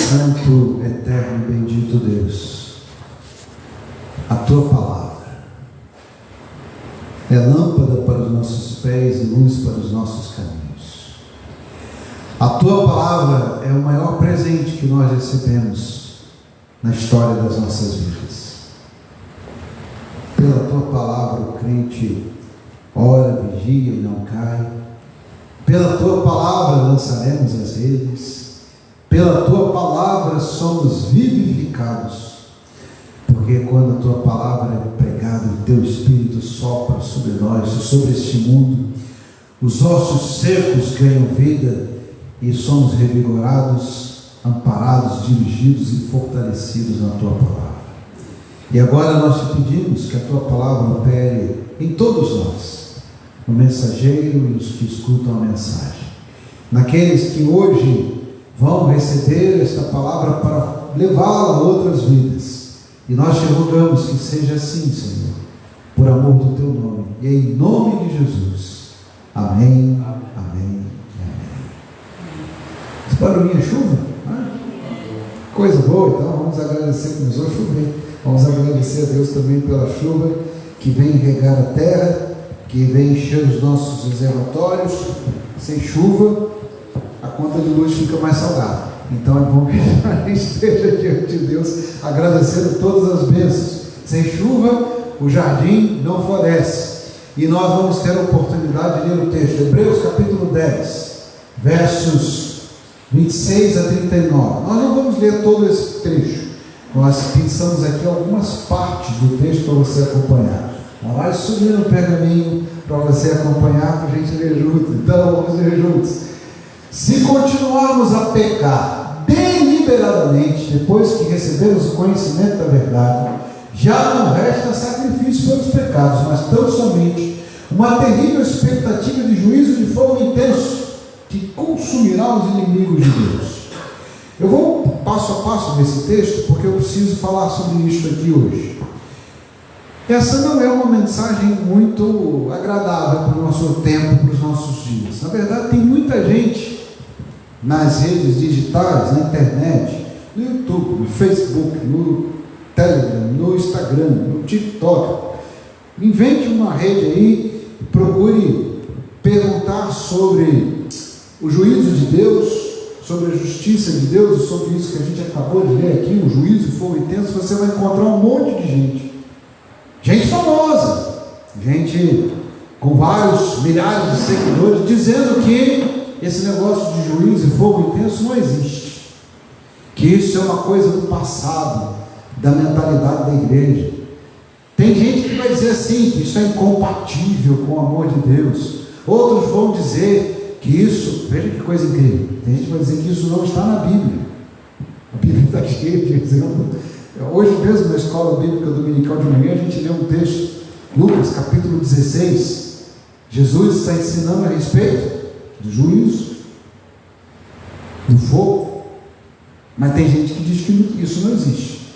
Santo, eterno e bendito Deus, a Tua palavra é lâmpada para os nossos pés e luz para os nossos caminhos. A Tua palavra é o maior presente que nós recebemos na história das nossas vidas. Pela Tua palavra o crente ora, vigia e não cai. Pela Tua palavra lançaremos as redes. Pela Tua palavra somos vivificados. Porque quando a Tua palavra é pregada, o Teu Espírito sopra sobre nós, sobre este mundo, os ossos secos ganham vida e somos revigorados, amparados, dirigidos e fortalecidos na Tua palavra. E agora nós te pedimos que a Tua palavra opere em todos nós, no mensageiro e nos que escutam a mensagem, naqueles que hoje vão receber esta palavra para levá-la a outras vidas. E nós te rogamos que seja assim, Senhor, por amor do Teu nome, e em nome de Jesus. Amém, amém e amém. Esse barulhinho é chuva? Coisa boa, então vamos agradecer, começou a chover. Vamos agradecer a Deus também pela chuva que vem regar a terra, que vem encher os nossos reservatórios. Sem chuva, a conta de luz fica mais salgada. Então é bom que a gente esteja diante de Deus agradecendo todas as bênçãos. Sem chuva, o jardim não floresce. E nós vamos ter a oportunidade de ler o texto, Hebreus capítulo 10, versos 26 a 39. Nós não vamos ler todo esse trecho. Nós pensamos aqui algumas partes do texto para você acompanhar. Vai subir no pergaminho para você acompanhar, para a gente ler junto. Então vamos ler juntos. Se continuarmos a pecar deliberadamente, depois que recebemos o conhecimento da verdade, já não resta sacrifício pelos pecados, mas tão somente uma terrível expectativa de juízo de fogo intenso, que consumirá os inimigos de Deus. Eu vou passo a passo nesse texto, porque eu preciso falar sobre isso aqui hoje. Essa não é uma mensagem muito agradável para o nosso tempo, para os nossos dias. Na verdade, tem muita gente nas redes digitais, na internet, no YouTube, no Facebook, no Telegram, no Instagram, no TikTok. Invente uma rede aí, procure perguntar sobre o juízo de Deus, sobre a justiça de Deus, e sobre isso que a gente acabou de ler aqui, o juízo e fogo intenso. Você vai encontrar um monte de gente famosa, gente com vários milhares de seguidores, dizendo que esse negócio de juízo e fogo intenso não existe, que isso é uma coisa do passado, da mentalidade da igreja. Tem gente que vai dizer assim, que isso é incompatível com o amor de Deus. Outros vão dizer que isso, veja que coisa incrível, tem gente que vai dizer que isso não está na Bíblia. A Bíblia está cheia de exemplos. Hoje mesmo na escola bíblica dominical de manhã a gente lê um texto, Lucas capítulo 16. Jesus está ensinando a respeito do juízo, do fogo, mas tem gente que diz que isso não existe.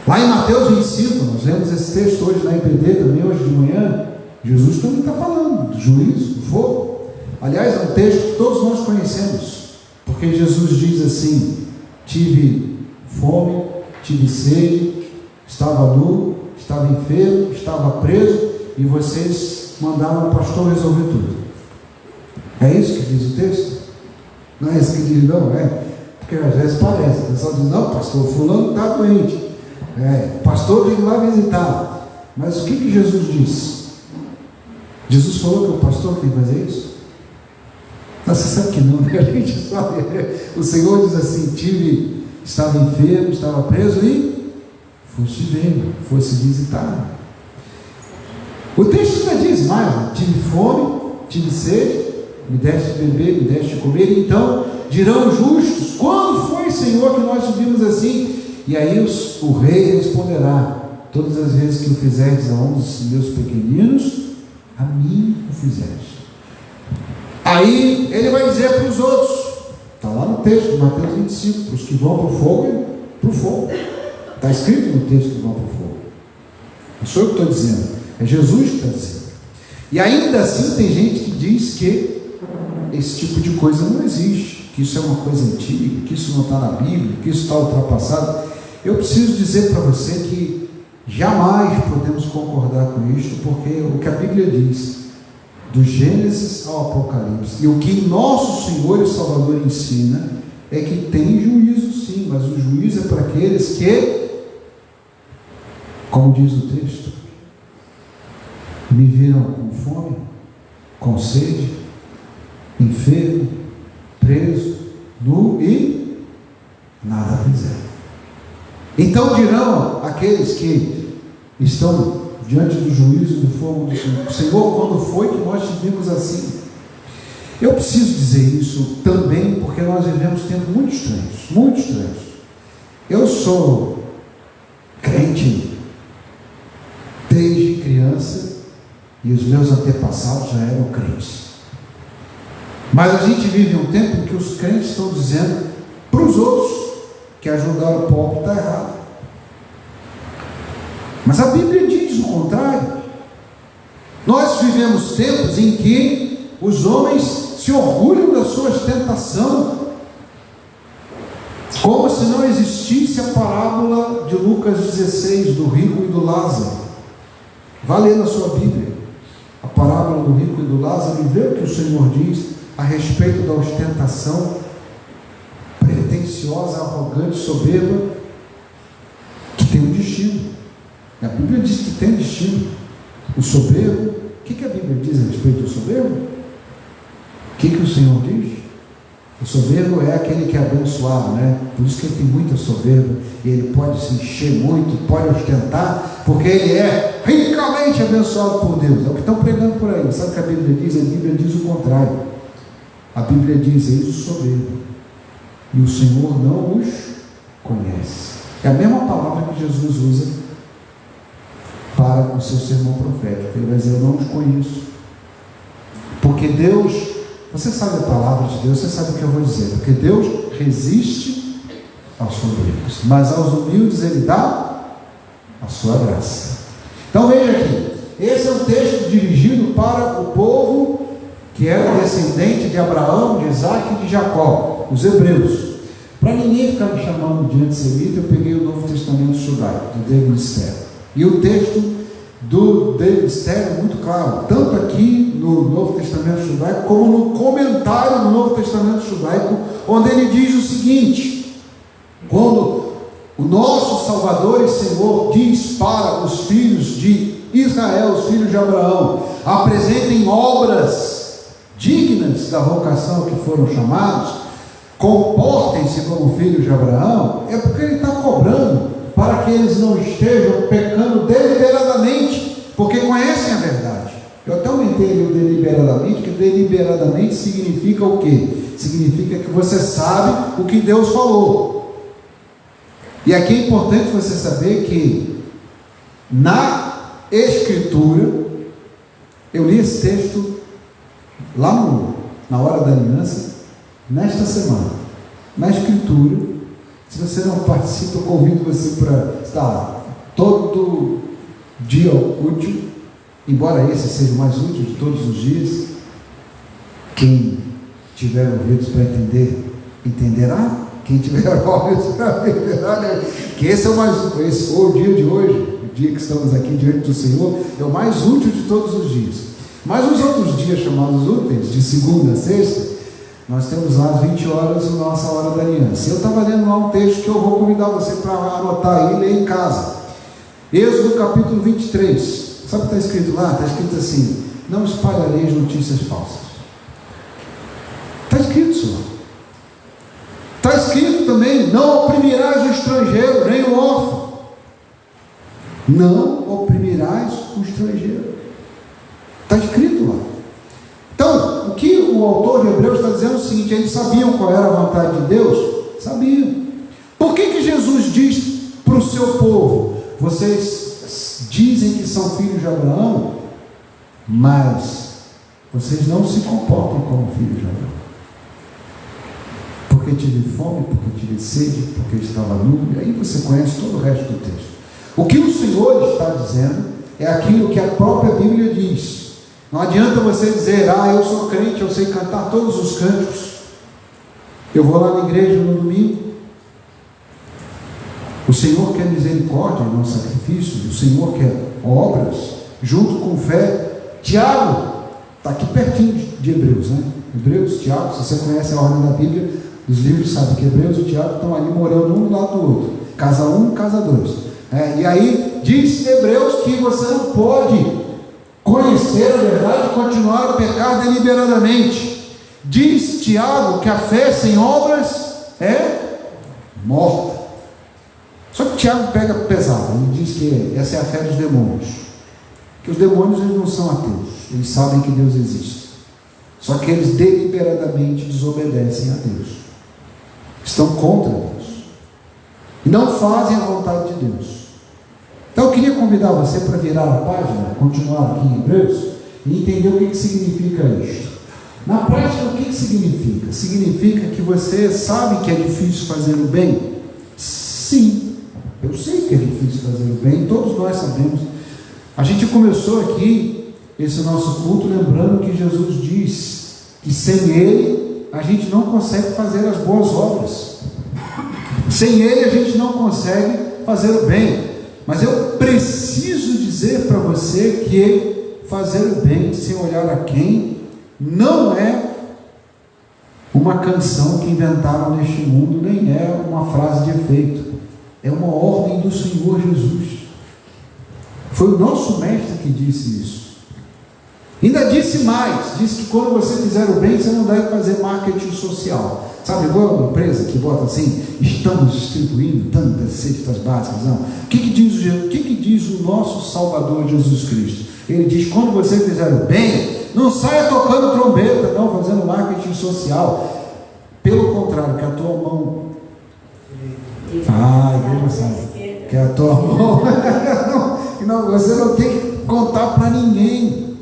Lá em Mateus 25, nós lemos esse texto hoje na IPD também, hoje de manhã. Jesus também está falando do juízo, do fogo. Aliás, é um texto que todos nós conhecemos, porque Jesus diz assim: tive fome, tive sede, estava nu, estava enfermo, estava preso, e vocês mandaram o pastor resolver tudo. É isso que diz o texto? Não é isso que diz, não, é? Porque às vezes parece, o pessoal diz: não, pastor, fulano está doente, pastor tem que ir lá visitar. Mas o que Jesus disse? Jesus falou que o pastor tem que fazer isso? Mas você sabe que não, né? A gente sabe. O Senhor diz assim: estava enfermo, estava preso e foste ver, fosse visitar. O texto ainda diz mais: tive fome, tive sede, me deste de beber, me deste de comer. Então dirão os justos: quando foi, Senhor, que nós te vimos assim? E aí o rei responderá: todas as vezes que o fizerdes a um dos meus pequeninos, a mim o fizeste. Aí ele vai dizer para os outros, está lá no texto de Mateus 25, para os que vão para o fogo, para o fogo. Está escrito no texto que vão para o fogo. Não sou eu que estou dizendo, é Jesus que está dizendo. E ainda assim tem gente que diz que esse tipo de coisa não existe, que isso é uma coisa antiga, que isso não está na Bíblia, que isso está ultrapassado. Eu preciso dizer para você que jamais podemos concordar com isso, porque o que a Bíblia diz, do Gênesis ao Apocalipse, e o que nosso Senhor e Salvador ensina, é que tem juízo sim, mas o juízo é para aqueles que, como diz o texto, me viram com fome, com sede, enfermo, preso, nu e nada fizeram. Então dirão aqueles que estão diante do juízo do fogo do Senhor: Senhor, quando foi que nós te vimos assim? Eu preciso dizer isso também porque nós vivemos tempos muito estranhos, muito estranhos. Eu sou crente desde criança e os meus antepassados já eram crentes. Mas a gente vive um tempo em que os crentes estão dizendo para os outros que ajudar o pobre está errado. Mas a Bíblia diz o contrário. Nós vivemos tempos em que os homens se orgulham da sua ostentação, como se não existisse a parábola de Lucas 16, do rico e do Lázaro. Vá ler na sua Bíblia a parábola do rico e do Lázaro e vê o que o Senhor diz a respeito da ostentação pretensiosa, arrogante, soberba, que tem um destino. A Bíblia diz que tem destino. O soberbo, o que a Bíblia diz a respeito do soberbo? O que o Senhor diz? O soberbo é aquele que é abençoado, né? Por isso que ele tem muita soberba, e ele pode se encher muito, pode ostentar, porque ele é ricamente abençoado por Deus. É o que estão pregando por aí. Sabe o que a Bíblia diz? A Bíblia diz o contrário. A Bíblia diz: eis o soberbo, e o Senhor não os conhece. É a mesma palavra que Jesus usa para o seu sermão profético. Ele vai dizer: eu não os conheço. Porque Deus, você sabe a palavra de Deus, você sabe o que eu vou dizer, porque Deus resiste aos soberbos, mas aos humildes Ele dá a sua graça. Então veja aqui, esse é um texto dirigido para o povo que era descendente de Abraão, de Isaac e de Jacó, os hebreus. Para ninguém ficar me chamando de antissemita, eu peguei o Novo Testamento judaico, do David Sterr. E o texto do David Sterr é muito claro, tanto aqui no Novo Testamento judaico, como no comentário do Novo Testamento judaico, onde ele diz o seguinte: quando o nosso Salvador e Senhor diz para os filhos de Israel, os filhos de Abraão, apresentem obras dignas da vocação que foram chamados, comportem-se como filhos de Abraão, é porque ele está cobrando para que eles não estejam pecando deliberadamente, porque conhecem a verdade. Eu até aumentei ali o deliberadamente, que deliberadamente significa o quê? Significa que você sabe o que Deus falou. E aqui é importante você saber que na Escritura, eu li esse texto lá na hora da aliança, nesta semana, na Escritura. Se você não participa, eu convido você para estar todo dia útil, embora esse seja o mais útil de todos os dias. Quem tiver ouvidos para entender, entenderá. Quem tiver olhos para entenderá, né? Que esse é o dia de hoje, o dia que estamos aqui diante do Senhor, é o mais útil de todos os dias. Mas os outros dias chamados úteis, de segunda a sexta, nós temos lá às 20 horas a nossa hora da aliança. Eu estava lendo lá um texto que eu vou convidar você para anotar aí e ler em casa. Êxodo capítulo 23. Sabe o que está escrito lá? Está escrito assim: não espalhareis notícias falsas. Está escrito isso lá. Está escrito também: não oprimirás o estrangeiro, nem o órfão. Não oprimirás o estrangeiro. Está escrito lá. Então, o que o autor de Hebreus está dizendo é o seguinte: eles sabiam qual era a vontade de Deus? Sabiam. Por que Jesus diz para o seu povo: vocês dizem que são filhos de Abraão, mas vocês não se comportam como filhos de Abraão? Porque tive fome, porque tive sede, porque estava nu. E aí você conhece todo o resto do texto. O que o Senhor está dizendo é aquilo que a própria Bíblia diz: Não adianta você dizer, eu sou crente, eu sei cantar todos os cânticos, eu vou lá na igreja no domingo. O Senhor quer misericórdia e não sacrifício. O Senhor quer obras junto com fé. Tiago está aqui pertinho de Hebreus, né? Hebreus, Tiago, se você conhece a ordem da Bíblia, os livros sabem que Hebreus e Tiago estão ali morando um do lado do outro, casa um, casa dois. E aí diz Hebreus que você não pode conhecer a verdade e continuar a pecar deliberadamente. Diz Tiago que a fé sem obras é morta. Só que Tiago pega pesado, ele diz que essa é a fé dos demônios, que os demônios eles não são ateus, eles sabem que Deus existe, só que eles deliberadamente desobedecem a Deus, estão contra Deus e não fazem a vontade de Deus. Então eu queria convidar você para virar a página, continuar aqui em Hebreus e entender o que significa isto. Na prática, o que significa? Significa que você sabe que é difícil fazer o bem? Sim, eu sei que é difícil fazer o bem, todos nós sabemos. A gente começou aqui esse nosso culto lembrando que Jesus diz que sem Ele a gente não consegue fazer as boas obras, sem Ele a gente não consegue fazer o bem. Mas eu preciso dizer para você que fazer o bem sem olhar a quem não é uma canção que inventaram neste mundo, nem é uma frase de efeito, é uma ordem do Senhor Jesus. Foi o nosso mestre que disse isso. Ainda disse mais, disse que quando você fizer o bem, você não deve fazer marketing social. Sabe, igual uma empresa que bota assim, estamos distribuindo tantas cestas básicas. Não. O que diz o nosso Salvador Jesus Cristo? Ele diz, quando você fizer o bem, não saia tocando trombeta, não, fazendo marketing social. Pelo contrário, que a tua mão... igreja sabe. Que a tua mão... não, você não tem que contar para ninguém.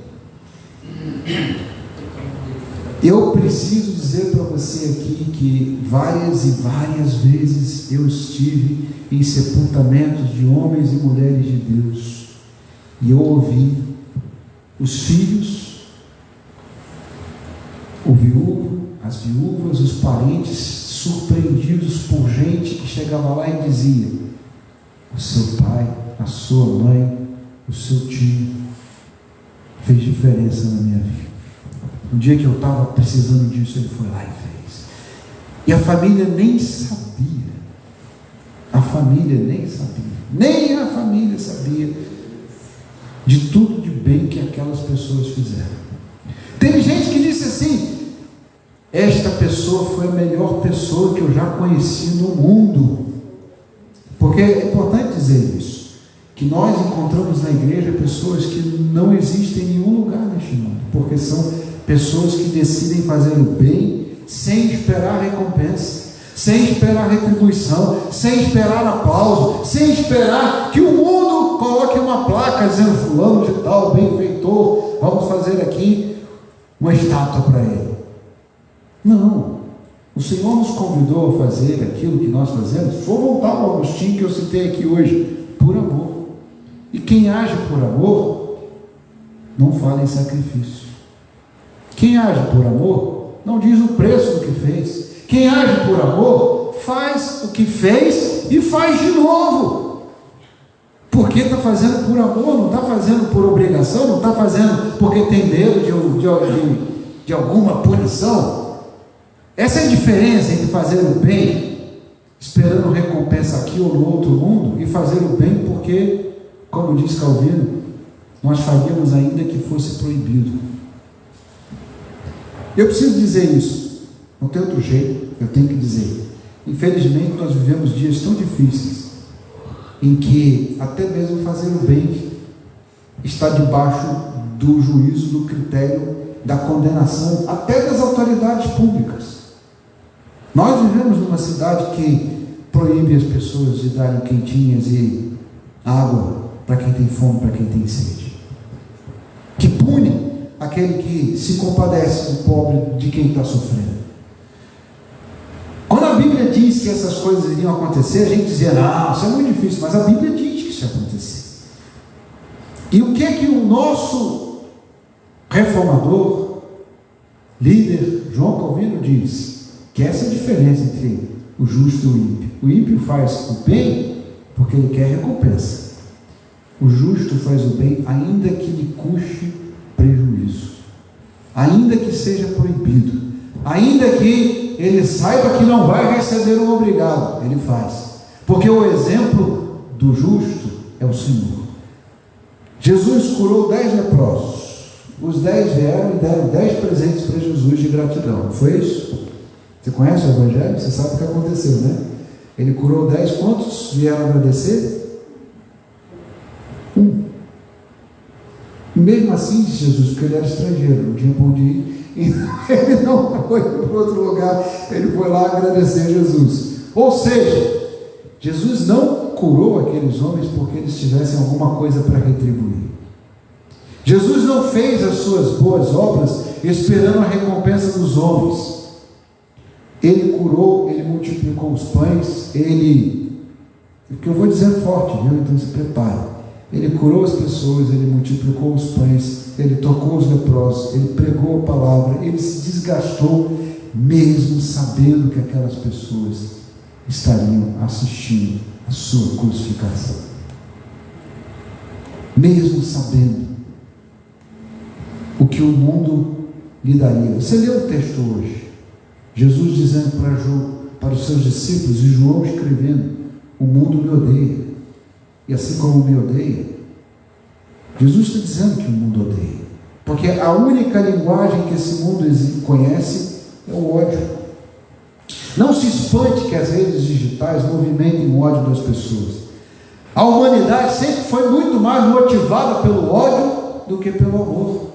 Eu preciso dizer para você aqui que várias e várias vezes eu estive em sepultamentos de homens e mulheres de Deus, e eu ouvi os filhos, o viúvo, as viúvas, os parentes surpreendidos por gente que chegava lá e dizia: o seu pai, a sua mãe, o seu tio fez diferença na minha vida. Um dia que eu estava precisando disso, ele foi lá e fez. E a família nem sabia. A família nem sabia. Nem a família sabia de tudo de bem que aquelas pessoas fizeram. Tem gente que disse assim: esta pessoa foi a melhor pessoa que eu já conheci no mundo. Porque é importante dizer isso, que nós encontramos na igreja pessoas que não existem em nenhum lugar neste mundo, porque são pessoas que decidem fazer o bem sem esperar recompensa, sem esperar retribuição, sem esperar aplauso, sem esperar que o mundo coloque uma placa dizendo: fulano de tal, benfeitor, vamos fazer aqui uma estátua para ele. Não, o Senhor nos convidou a fazer aquilo que nós fazemos. Vou voltar ao Agostinho que eu citei aqui hoje, por amor. E quem age por amor não fala em sacrifício. Quem age por amor não diz o preço do que fez. Quem age por amor faz o que fez e faz de novo. Porque está fazendo por amor, não está fazendo por obrigação, não está fazendo porque tem medo de alguma punição. Essa é a diferença entre fazer o bem esperando recompensa aqui ou no outro mundo e fazer o bem porque, como diz Calvino, nós faríamos ainda que fosse proibido. Eu preciso dizer isso, não tem outro jeito, eu tenho que dizer. Infelizmente nós vivemos dias tão difíceis em que até mesmo fazer o bem está debaixo do juízo, do critério, da condenação, até das autoridades públicas. Nós vivemos numa cidade que proíbe as pessoas de darem quentinhas e água para quem tem fome, para quem tem sede, que pune aquele que se compadece do pobre, de quem está sofrendo. Quando a Bíblia diz que essas coisas iriam acontecer, a gente dizia: não, isso é muito difícil, mas a Bíblia diz que isso ia acontecer. E o que é que o nosso reformador, líder, João Calvino diz que essa é a diferença entre o justo e o ímpio. O ímpio faz o bem porque ele quer recompensa. O justo faz o bem ainda que lhe custe prejuízo, ainda que seja proibido, ainda que ele saiba que não vai receber um obrigado, ele faz, porque o exemplo do justo é o Senhor. Jesus curou 10 leprosos, os 10 vieram e deram 10 presentes para Jesus de gratidão, não foi isso? Você conhece o Evangelho? Você sabe o que aconteceu, né? Ele curou 10, quantos vieram agradecer? 1. Mesmo assim, disse Jesus, porque ele era estrangeiro, não tinha por onde ir, e ele não foi para outro lugar, ele foi lá agradecer a Jesus. Ou seja, Jesus não curou aqueles homens porque eles tivessem alguma coisa para retribuir. Jesus não fez as suas boas obras esperando a recompensa dos homens. Ele curou, ele multiplicou os pães, o que eu vou dizer é forte, viu? Então se prepare. Ele curou as pessoas, ele multiplicou os pães, ele tocou os leprosos, ele pregou a palavra, ele se desgastou, mesmo sabendo que aquelas pessoas estariam assistindo a sua crucificação. Mesmo sabendo o que o mundo lhe daria. Você leu o texto hoje, Jesus dizendo para os seus discípulos, e João escrevendo: o mundo me odeia, e assim como me odeia, Jesus está dizendo que o mundo odeia, porque a única linguagem que esse mundo conhece é o ódio. Não se espante que as redes digitais movimentem o ódio das pessoas. A humanidade sempre foi muito mais motivada pelo ódio do que pelo amor.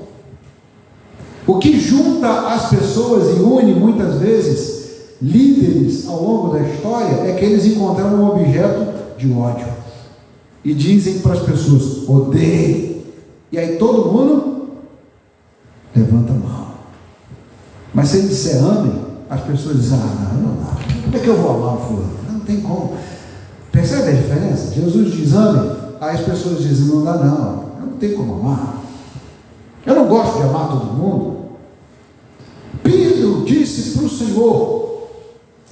O que junta as pessoas e une muitas vezes líderes ao longo da história é que eles encontraram um objeto de ódio e dizem para as pessoas: odeiem, e aí todo mundo levanta a mão. Mas se ele disser amem, as pessoas dizem: não dá, como é que eu vou amar o fulano? Não tem como. Percebe a diferença? Jesus diz amem, aí as pessoas dizem: não dá não, eu não tenho como amar, eu não gosto de amar todo mundo. Pedro disse para o Senhor: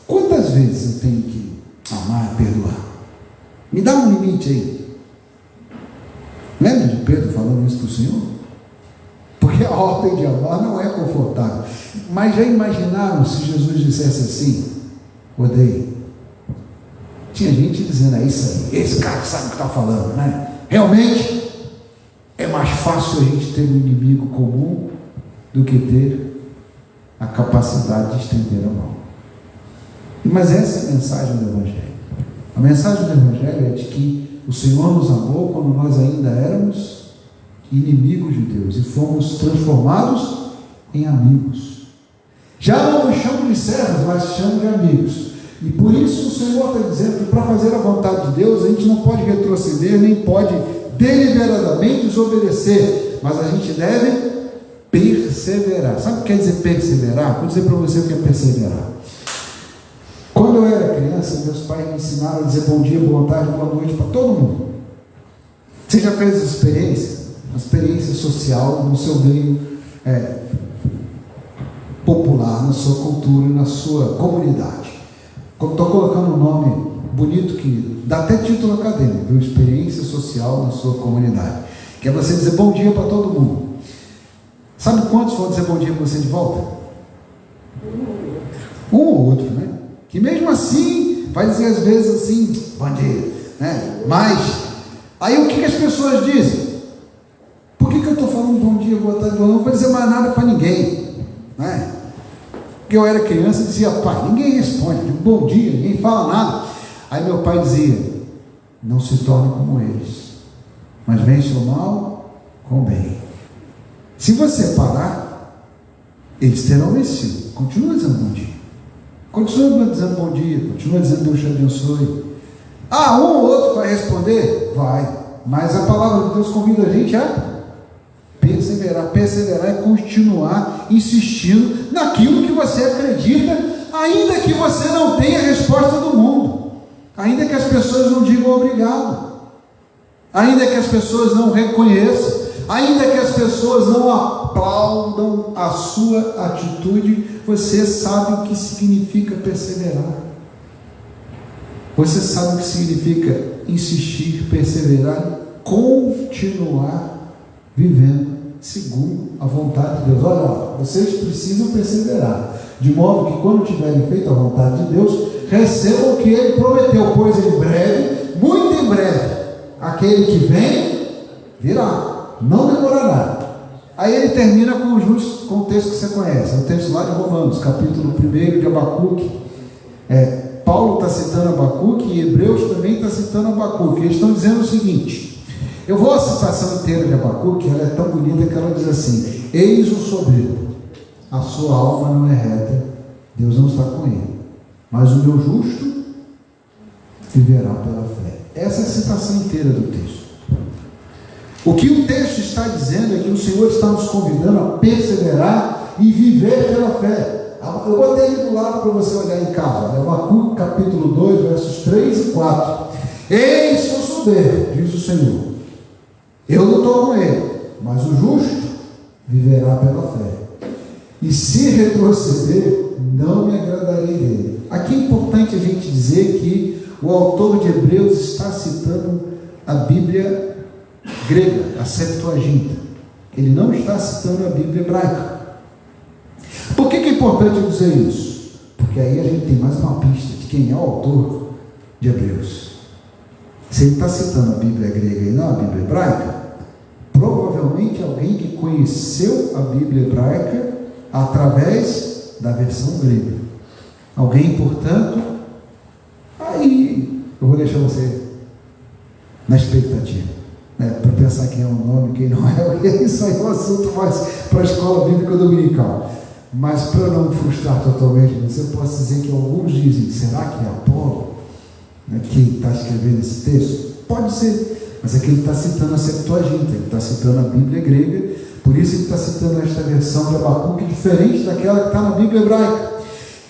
quantas vezes eu tenho que amar e perdoar? Me dá um limite aí. Lembra de Pedro falando isso para o Senhor? Porque a ordem de amar não é confortável. Mas já imaginaram se Jesus dissesse assim: odeie? Tinha gente dizendo: é isso aí, esse cara sabe o que está falando, né? Realmente é mais fácil a gente ter um inimigo comum do que ter a capacidade de estender a mão. Mas essa é a mensagem do Evangelho. A mensagem do Evangelho é de que o Senhor nos amou quando nós ainda éramos inimigos de Deus e fomos transformados em amigos. Já não nos chamam de servos, mas chamam de amigos. E por isso o Senhor está dizendo que para fazer a vontade de Deus a gente não pode retroceder, nem pode deliberadamente desobedecer, mas a gente deve perseverar. Sabe o que quer dizer perseverar? Vou dizer para você o que é perseverar. Quando eu era criança, meus pais me ensinaram a dizer bom dia, boa tarde, boa noite para todo mundo. Você já fez essa experiência? Uma experiência social no seu meio popular, na sua cultura, na sua comunidade. Estou colocando um nome bonito que dá até título acadêmico, viu? Experiência social na sua comunidade, que é você dizer bom dia para todo mundo. Sabe quantos vão dizer bom dia para você de volta? Um ou outro, né? Que mesmo assim vai dizer às vezes assim, bom dia, né? Mas aí o que as pessoas dizem? Por que eu estou falando bom dia, boa tarde, boa noite? Não vou dizer mais nada para ninguém, né? Porque eu era criança e dizia: pai, ninguém responde, digo, bom dia, ninguém fala nada. Aí meu pai dizia: não se torne como eles, mas vence o mal com o bem. Se você parar, eles terão vencido. Continua dizendo bom dia, continua dizendo bom dia, continua dizendo Deus te abençoe. Um ou outro vai responder? Vai, mas a palavra de Deus convida a gente a perseverar. Perseverar é continuar insistindo naquilo que você acredita, ainda que você não tenha a resposta do mundo, ainda que as pessoas não digam obrigado, ainda que as pessoas não reconheçam, ainda que as pessoas não aplaudam a sua atitude, você sabe o que significa perseverar. Você sabe o que significa insistir, perseverar, continuar vivendo segundo a vontade de Deus. Olha, vocês precisam perseverar, de modo que quando tiverem feito a vontade de Deus, recebam o que Ele prometeu, pois em breve, muito em breve, aquele que vem, virá, não demorará. Aí ele termina com o texto que você conhece, é o texto lá de Romanos, capítulo 1 de Abacuque. Paulo está citando Abacuque e Hebreus também está citando Abacuque. Eles estão dizendo o seguinte, eu vou a citação inteira de Abacuque, ela é tão bonita que ela diz assim: eis o soberbo, a sua alma não é reta, Deus não está com ele, mas o meu justo viverá pela fé. Essa é a citação inteira do texto. O que o texto está dizendo é que o Senhor está nos convidando a perseverar e viver pela fé. Eu botei ele do lado para você olhar em casa. Abacuque capítulo 2, versos 3 e 4. Eis o soberbo, diz o Senhor, eu não estou com ele, mas o justo viverá pela fé. E se retroceder, não me agradarei dele. Aqui é importante a gente dizer que o autor de Hebreus está citando a Bíblia grega, a Septuaginta. Ele não está citando a Bíblia hebraica. Por que é importante eu dizer isso? Porque aí a gente tem mais uma pista de quem é o autor de Hebreus. Se ele está citando a Bíblia grega e não a Bíblia hebraica, provavelmente alguém que conheceu a Bíblia hebraica através da versão grega. Alguém, portanto, aí eu vou deixar você na expectativa, para pensar quem é o nome, quem não é. Isso aí é um assunto mais para a escola bíblica dominical. Mas para eu não me frustrar totalmente, você pode dizer que alguns dizem, será que é Apolo que está escrevendo esse texto? Pode ser, mas aqui ele está citando a Septuaginta, ele está citando a Bíblia grega, por isso ele está citando esta versão de Abacuque diferente daquela que está na Bíblia hebraica.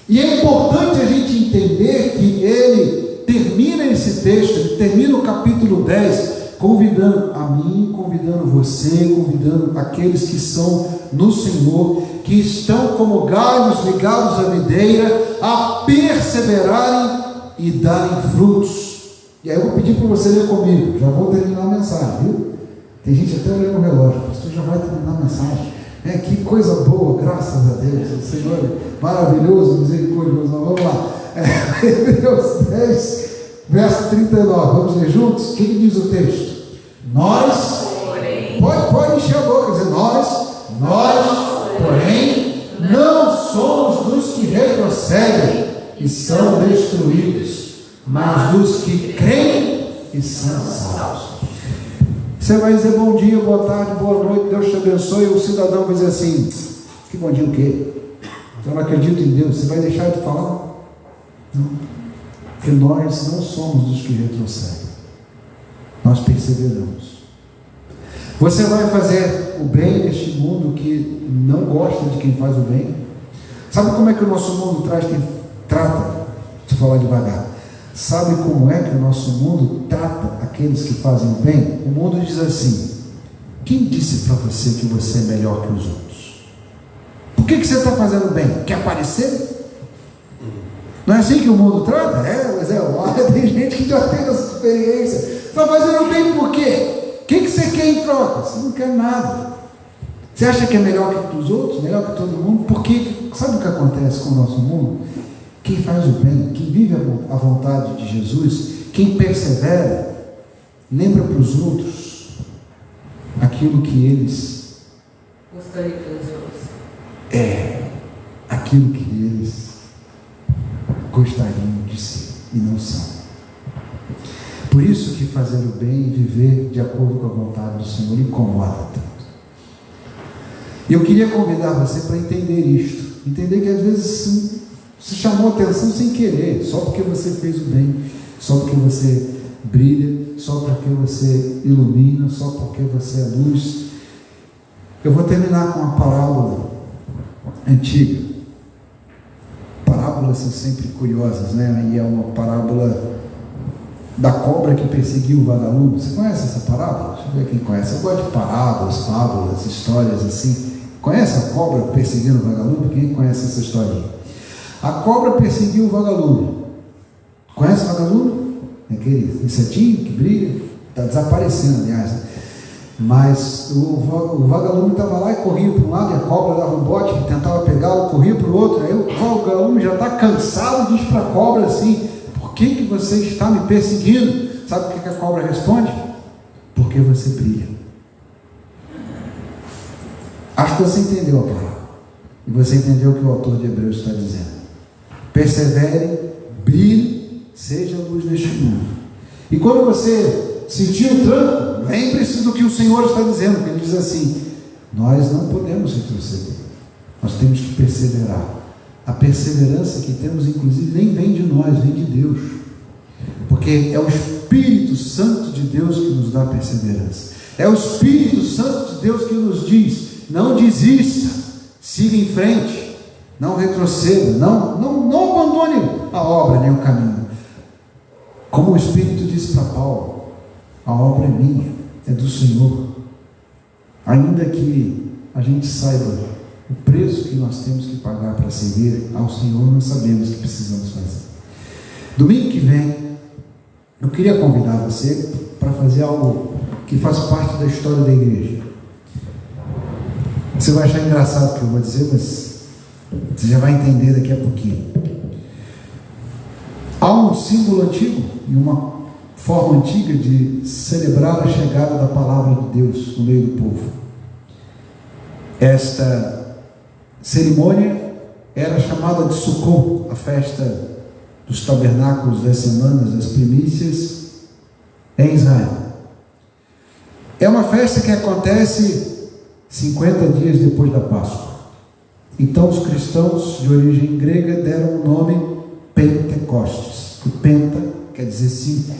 E é importante a gente entender que ele termina esse texto, ele termina o capítulo 10, convidando a mim, convidando você, convidando aqueles que são no Senhor, que estão como galhos ligados à videira, a perseverarem e darem frutos. E aí eu vou pedir para você ler comigo, já vou terminar a mensagem, viu? Tem gente até olhando o relógio, pastor, já vai terminar a mensagem. Que coisa boa, graças a Deus, o Senhor é maravilhoso, misericordioso. Vamos lá, Hebreus 10, verso 39, vamos ler juntos? O que diz o texto? Nós, porém, pode encher a boca, dizer nós, porém, não somos dos que retrocedem e são destruídos, mas dos que creem e são salvos. Você vai dizer bom dia, boa tarde, boa noite, Deus te abençoe, e o cidadão vai dizer assim, que bom dia o quê? Eu não acredito em Deus, você vai deixar de falar? Não, porque nós não somos dos que retrocedem, nós perseveramos. Você vai fazer o bem neste mundo que não gosta de quem faz o bem? Sabe como é que o nosso mundo trata? Deixa eu falar devagar. Sabe como é que o nosso mundo trata aqueles que fazem o bem? O mundo diz assim: quem disse para você que você é melhor que os outros? Por que você está fazendo bem? Quer aparecer? Não é assim que o mundo trata? Tem gente que já tem essa experiência. Está fazendo bem por quê? O que você quer em troca? Você não quer nada. Você acha que é melhor que os outros? Melhor que todo mundo? Porque sabe o que acontece com o nosso mundo? Quem faz o bem, quem vive a vontade de Jesus, quem persevera, lembra para os outros aquilo que eles gostariam que eles fossem. Aquilo que eles gostariam de ser e não são. Por isso que fazer o bem e viver de acordo com a vontade do Senhor incomoda tanto. E eu queria convidar você para entender isto, entender que às vezes se chamou a atenção sem querer, só porque você fez o bem, só porque você brilha, só porque você ilumina, só porque você é luz. Eu vou terminar com uma parábola antiga. Parábolas são sempre curiosas, né? E é uma parábola da cobra que perseguiu o vagalume. Você conhece essa parábola? Deixa eu ver quem conhece. Eu gosto de parábolas, fábulas, histórias assim. Conhece a cobra perseguindo o vagalume? Quem conhece essa historinha? A cobra perseguiu o vagalume. Conhece o vagalume? É aquele insetinho que brilha, está desaparecendo, aliás. Mas o vagalume estava lá e corria para um lado, e a cobra dava um bote, tentava pegá-lo, corria para o outro. Aí o vagalume já está cansado, diz para a cobra assim: por que você está me perseguindo? Sabe o que a cobra responde? Porque você brilha. Acho que você entendeu a palavra. E você entendeu o que o autor de Hebreus está dizendo. Persevere, brilhe, seja a luz deste mundo. E quando você sentir o tranco, lembre-se do que o Senhor está dizendo, que Ele diz assim: nós não podemos retroceder, nós temos que perseverar. A perseverança que temos, inclusive, nem vem de nós, vem de Deus, porque é o Espírito Santo de Deus que nos dá perseverança. É o Espírito Santo de Deus que nos diz: não desista, siga em frente, não retroceda, não abandone a obra nem o caminho. Como o Espírito disse para Paulo: a obra é minha, é do Senhor. Ainda que a gente saiba o preço que nós temos que pagar para servir ao Senhor, nós sabemos que precisamos fazer. Domingo que vem, eu queria convidar você para fazer algo que faz parte da história da igreja. Você vai achar engraçado o que eu vou dizer, mas você já vai entender daqui a pouquinho. Há um símbolo antigo e uma forma antiga de celebrar a chegada da palavra de Deus no meio do povo. Esta cerimônia era chamada de Sukkot, a festa dos tabernáculos, das semanas, das primícias em Israel. É uma festa que acontece 50 dias depois da Páscoa. Então os cristãos de origem grega deram o nome Pentecostes. O Penta quer dizer 5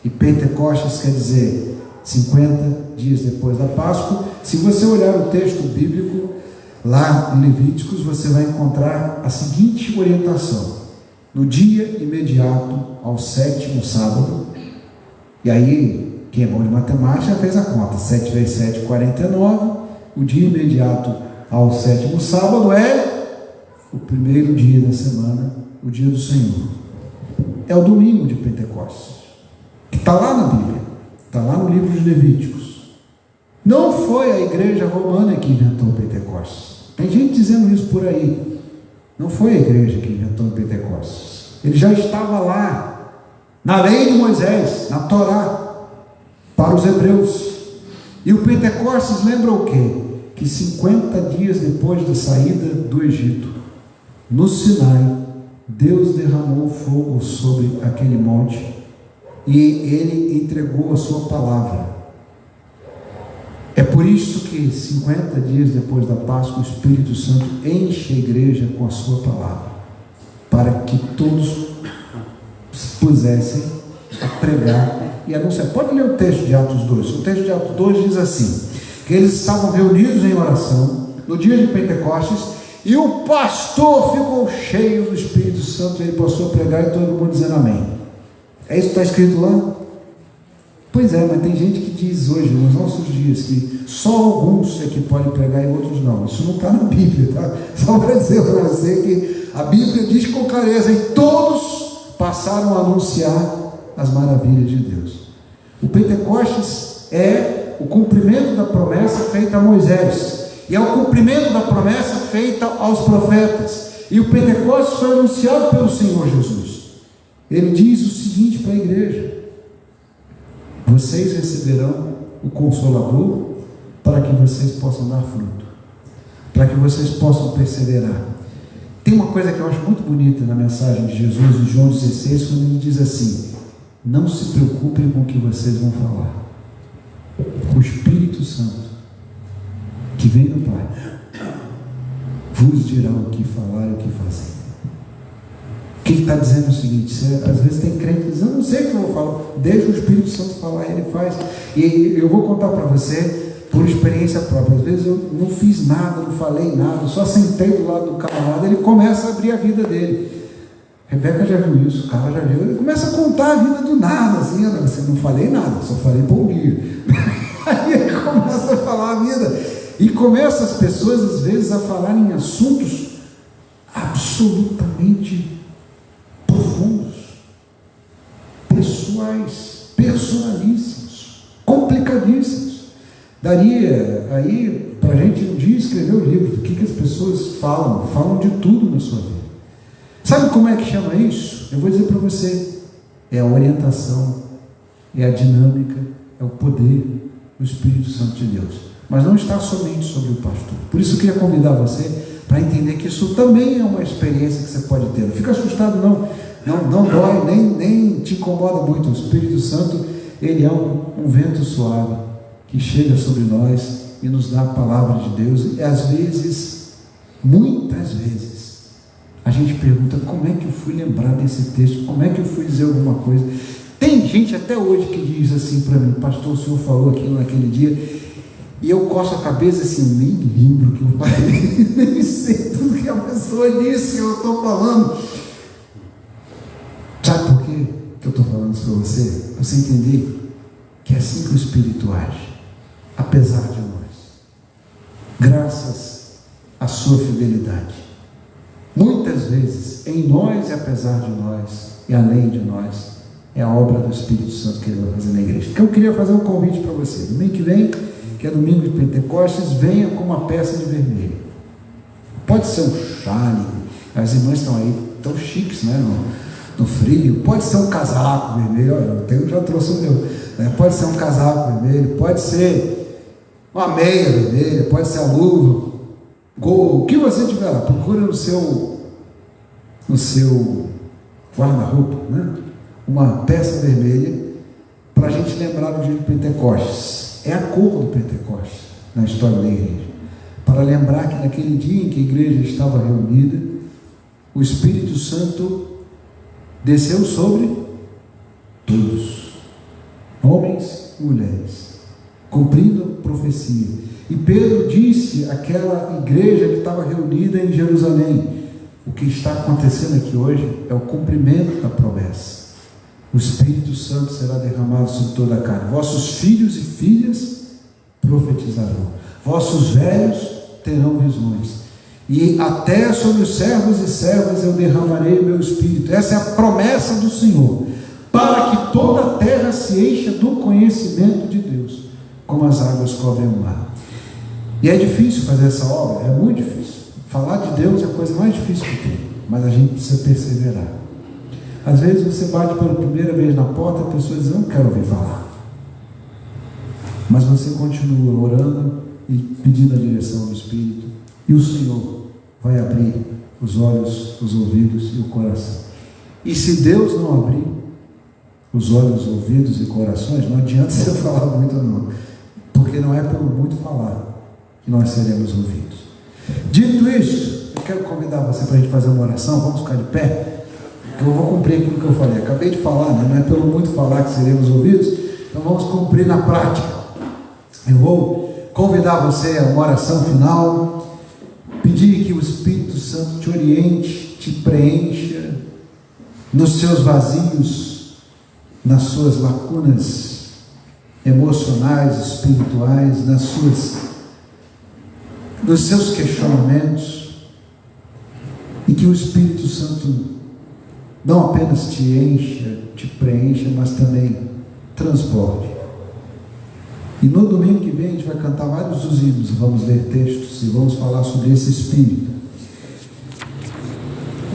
e Pentecostes quer dizer 50 dias depois da Páscoa. Se você olhar o texto bíblico lá em Levíticos, você vai encontrar a seguinte orientação: no dia imediato ao 7º sábado. E aí, quem é bom de matemática já fez a conta: 7 vezes 7, 49. O dia imediato ao 7º sábado é o primeiro dia da semana, o dia do Senhor. É o domingo de Pentecostes, que está lá na Bíblia, está lá no livro de Levíticos. Não foi a igreja romana que inventou Pentecostes. Tem gente dizendo isso por aí. Não foi a igreja que inventou Pentecostes. Ele já estava lá, na lei de Moisés, na Torá, para os hebreus. E o Pentecostes lembra o quê? Que 50 dias depois da saída do Egito, no Sinai, Deus derramou fogo sobre aquele monte e Ele entregou a sua palavra. É por isso que 50 dias depois da Páscoa, o Espírito Santo enche a igreja com a sua palavra, para que todos se pusessem a pregar e anunciar. Pode ler o texto de Atos 2. O texto de Atos 2 diz assim: que eles estavam reunidos em oração no dia de Pentecostes, e o pastor ficou cheio do Espírito Santo, e ele passou a pregar, e todo mundo dizendo amém. É isso que está escrito lá? Pois é, mas tem gente que diz hoje, nos nossos dias, que só alguns é que podem pregar e outros não. Isso não está na Bíblia, tá? Só para dizer para você que a Bíblia diz com clareza: e todos passaram a anunciar as maravilhas de Deus. O Pentecostes é o cumprimento da promessa feita a Moisés, e é o cumprimento da promessa feita aos profetas. E o Pentecostes foi anunciado pelo Senhor Jesus. Ele diz o seguinte para a igreja: vocês receberão o Consolador, para que vocês possam dar fruto, para que vocês possam perseverar. Tem uma coisa que eu acho muito bonita na mensagem de Jesus em João 16, quando ele diz assim: não se preocupem com o que vocês vão falar. O Espírito Santo, que vem do Pai, vos dirá o que falar e o que fazer. O que ele está dizendo é o seguinte: às vezes tem crente que diz: eu não sei o que eu vou falar. Deixa o Espírito Santo falar, ele faz. E eu vou contar para você por experiência própria. Às vezes eu não fiz nada, não falei nada, só sentei do lado do camarada, ele começa a abrir a vida dele. Rebeca já viu isso, o cara já viu, ele começa a contar a vida do nada, assim: eu não falei nada, só falei bom dia. Aí ele começa a falar a vida. E começa as pessoas às vezes a falar em assuntos absolutamente profundos, pessoais, personalíssimos, complicadíssimos. Daria aí para a gente um dia escrever o livro do que as pessoas falam de tudo na sua vida. Sabe como é que chama isso? Eu vou dizer para você, é a orientação, é a dinâmica, é o poder do Espírito Santo de Deus. Mas não está somente sobre o pastor. Por isso eu queria convidar você para entender que isso também é uma experiência que você pode ter. Não fica assustado não dói, nem te incomoda muito. O Espírito Santo, ele é um vento suave que chega sobre nós e nos dá a palavra de Deus. E às vezes, muitas vezes, a gente pergunta: como é que eu fui lembrar desse texto? Como é que eu fui dizer alguma coisa? Tem gente até hoje que diz assim para mim: pastor, o senhor falou aquilo naquele dia, e eu coço a cabeça assim, nem lembro o que eu falei, nem sei tudo que a pessoa disse que eu estou falando. Sabe por quê que eu estou falando isso para você? Para você entender que é assim que o Espírito age, apesar de nós, graças à sua fidelidade. Muitas vezes, em nós e apesar de nós, e além de nós, é a obra do Espírito Santo que ele vai fazer na igreja. Então eu queria fazer um convite para você. Domingo que vem, que é domingo de Pentecostes, venha com uma peça de vermelho. Pode ser um chale, as irmãs estão aí tão chiques, né, no frio. Pode ser um casaco vermelho, eu já trouxe o meu, né? Pode ser um casaco vermelho, pode ser uma meia vermelha, pode ser a luva, o que você tiver lá, procura no seu guarda-roupa, né? Uma peça vermelha, para a gente lembrar do dia de Pentecostes. É a cor do Pentecostes na história da igreja, para lembrar que naquele dia em que a igreja estava reunida, o Espírito Santo desceu sobre todos, homens e mulheres, cumprindo profecia. E Pedro disse àquela igreja que estava reunida em Jerusalém: o que está acontecendo aqui hoje é o cumprimento da promessa. O Espírito Santo será derramado sobre toda a carne. Vossos filhos e filhas profetizarão. Vossos velhos terão visões. E até sobre os servos e servas eu derramarei o meu Espírito. Essa é a promessa do Senhor, para que toda a terra se encha do conhecimento de Deus, como as águas cobrem o mar. E é difícil fazer essa obra, é muito difícil. Falar de Deus é a coisa mais difícil que tem, mas a gente precisa perseverar. Às vezes você bate pela primeira vez na porta, a pessoa diz: eu não quero ouvir falar. Mas você continua orando e pedindo a direção do Espírito, e o Senhor vai abrir os olhos, os ouvidos e o coração. E se Deus não abrir os olhos, ouvidos e corações, não adianta você falar muito não, porque não é pelo muito falar que nós seremos ouvidos. Dito isso, eu quero convidar você para a gente fazer uma oração. Vamos ficar de pé, que eu vou cumprir aquilo que eu falei. Acabei de falar, né? Não é pelo muito falar que seremos ouvidos, então vamos cumprir na prática. Eu vou convidar você a uma oração final, pedir que o Espírito Santo te oriente, te preencha nos seus vazios, nas suas lacunas emocionais, espirituais, nos seus questionamentos, e que o Espírito Santo não apenas te encha, te preencha, mas também transborde. E no domingo que vem a gente vai cantar vários dos hinos, vamos ler textos e vamos falar sobre esse Espírito,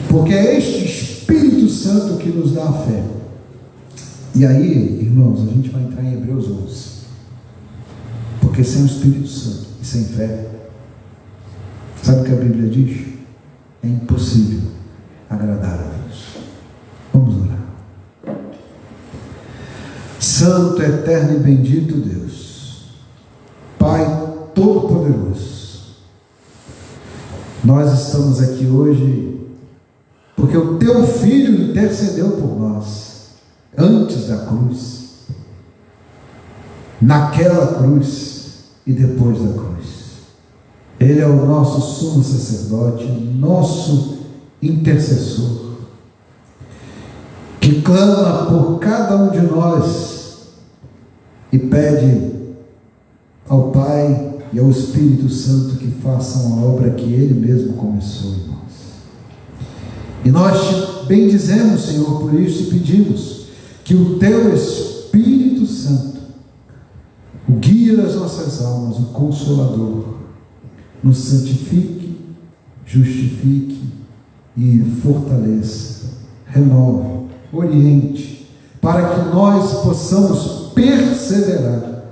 porque é este Espírito Santo que nos dá a fé. E aí, irmãos, a gente vai entrar em Hebreus 11, porque sem o Espírito Santo e sem fé, sabe o que a Bíblia diz? É impossível agradar a Deus. Vamos orar. Santo, eterno e bendito Deus, Pai Todo-Poderoso, nós estamos aqui hoje porque o Teu Filho intercedeu por nós antes da cruz, naquela cruz e depois da cruz. Ele é o nosso sumo sacerdote, nosso intercessor, que clama por cada um de nós e pede ao Pai e ao Espírito Santo que façam a obra que Ele mesmo começou em nós. E nós te bendizemos, Senhor, por isso, e pedimos que o Teu Espírito Santo, o guia das nossas almas, o Consolador, nos santifique, justifique e fortaleça, renove, oriente, para que nós possamos perseverar,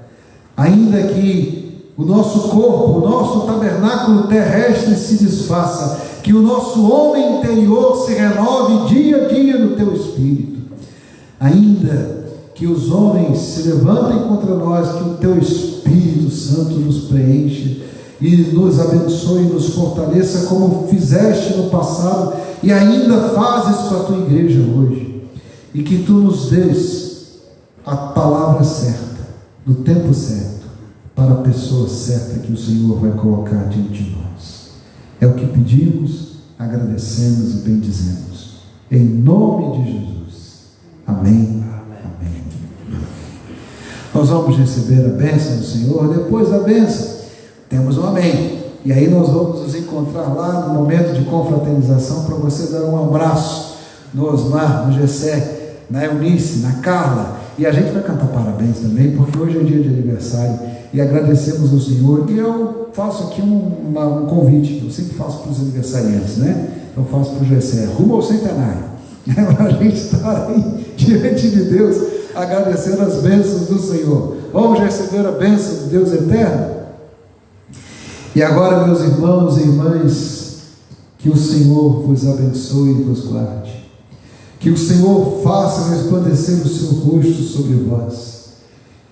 ainda que o nosso corpo, o nosso tabernáculo terrestre se desfaça, que o nosso homem interior se renove dia a dia no Teu Espírito, ainda que os homens se levantem contra nós, que o Teu Espírito Santo nos preencha e nos abençoe e nos fortaleça, como fizeste no passado e ainda fazes com a Tua igreja hoje, e que Tu nos dês a palavra certa, no tempo certo, para a pessoa certa que o Senhor vai colocar diante de nós. É o que pedimos, agradecemos e bendizemos, em nome de Jesus. Amém. Amém. Nós vamos receber a bênção do Senhor. Depois da bênção temos um amém, e aí nós vamos nos encontrar lá no momento de confraternização, para você dar um abraço no Osmar, no Gessé, na Eunice, na Carla, e a gente vai cantar parabéns também, porque hoje é dia de aniversário, e agradecemos ao Senhor. E eu faço aqui um convite, eu sempre faço para os aniversariantes, né? Eu faço para o Gessé, rumo ao centenário, para a gente estar aí diante de Deus, agradecendo as bênçãos do Senhor. Vamos receber a bênção de Deus eterno. E agora, meus irmãos e irmãs, que o Senhor vos abençoe e vos guarde, que o Senhor faça resplandecer o seu rosto sobre vós,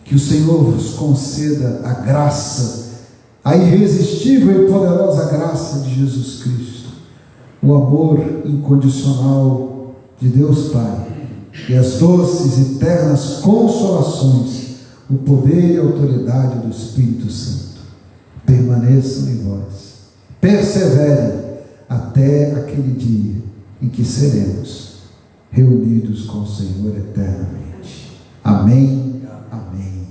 que o Senhor vos conceda a graça, a irresistível e poderosa graça de Jesus Cristo, o amor incondicional de Deus Pai, e as doces e eternas consolações, o poder e a autoridade do Espírito Santo permaneçam em vós, perseverem até aquele dia em que seremos reunidos com o Senhor eternamente. Amém, amém.